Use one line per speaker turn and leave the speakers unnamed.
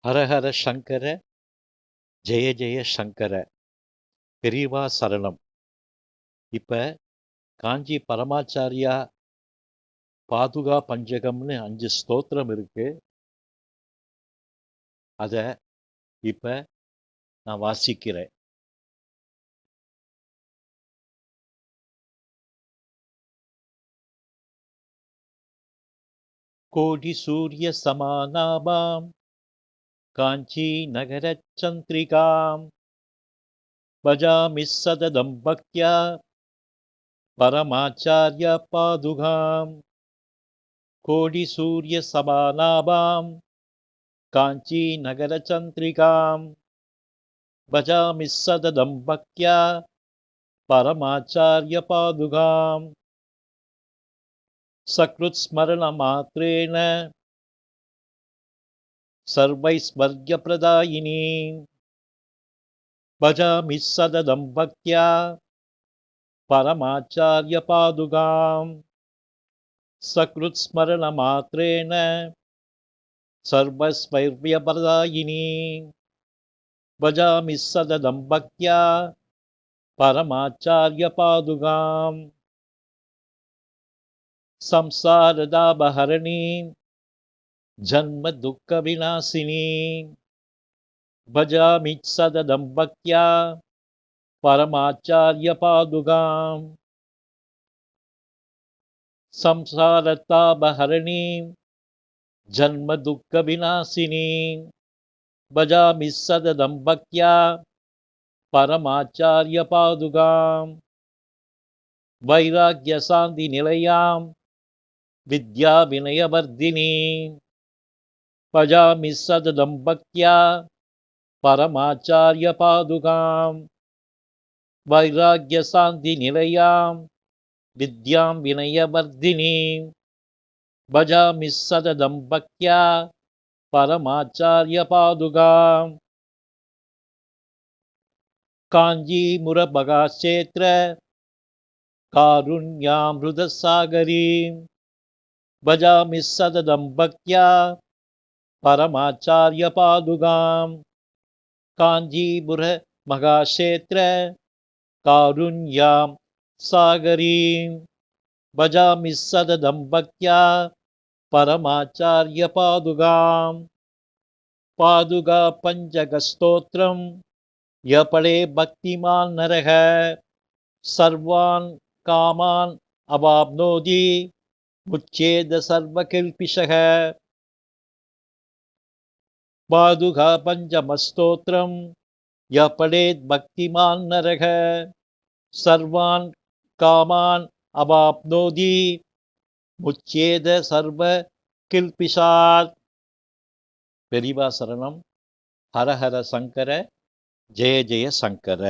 ஹரஹர சங்கர, ஜெய ஜெய சங்கர, பெரியவா சரணம். இப்ப காஞ்சி பரமாச்சாரியா பாதுகா பஞ்சகம்னு 5 ஸ்தோத்திரம் இருக்கு. அத இப்ப நான் வாசிக்கிறேன். கோடி சூரிய சமானாபாம் காஞ்சி நகரச் சந்திரிகாம் பஜாமி சததம் பக்த்யா பரமாச்சார்ய பாதுகாம். கோடி சூரிய சமானாபாம் காஞ்சி நகர சந்திரிகாம் பஜாமி சததம் பக்த்யா பரமாச்சார்ய பாதுகாம். சக்ருத் ஸ்மரண மாத்ரேன சர்வைஸ்வர்ய பிரதாயினி பஜாமி சததம் பக்த்யா பரமாச்சார்ய பாதுகாம். சக்ருத் ஸ்மரண மாத்ரேன சர்வைஸ்வர்ய பிரதாயினி பஜாமி சததம் பக்த்யா பரமாச்சார்ய பாதுகாம். சம்சாரதாபஹரணி ஜன்ம துக்க விநாசினி பஜாமி சததம் பக்த்யா பரமாச்சார்ய பாதுகாம். சம்சாரதாபஹரணி ஜன்ம துக்க விநாசினி பஜாமி சததம் பக்த்யா பரமாச்சார்ய பாதுகாம். வைராக்ய சாந்தி நிலையாம் வித்யா வினயவர்தினி பஜாமி சததம் பக்த்யா பரமாச்சார்ய பாதுகாம். வைராக்ய சாந்தி நிலையாம் வித்யாம் வினயவர்தினி பஜாமி சததம் பக்த்யா பரமாச்சார்ய பாதுகாம். காஞ்சிமுரபகாக்ஷேத்ர காருண்யாமிருத சாகரீம் பஜாமி சததம் பக்த்யா பரமாச்சார்ய பாதுகாம். காஞ்சிபுர மகாக்ஷேத்ர காருண்யாம் சாகரீம் பஜாமி சததம் பக்த்யா பரமாச்சார்ய பாதுகாம். பாதுகா பஞ்சக ஸ்தோத்திரம் யபடே பக்திமான் நரக சர்வான் காமான் அவாப்னோதி முச்சேத சர்வகில்பிஷக. பாதுகா பஞ்சமஸ்தோத்திரம் யபடேத் பக்திமான் நரக சர்வான் காமான் அவாப்னோதி முச்சேத சர்வ கில்பிஷாத். பெரியவா சரணம். ஹரஹர சங்கர, ஜெய ஜெய சங்கர.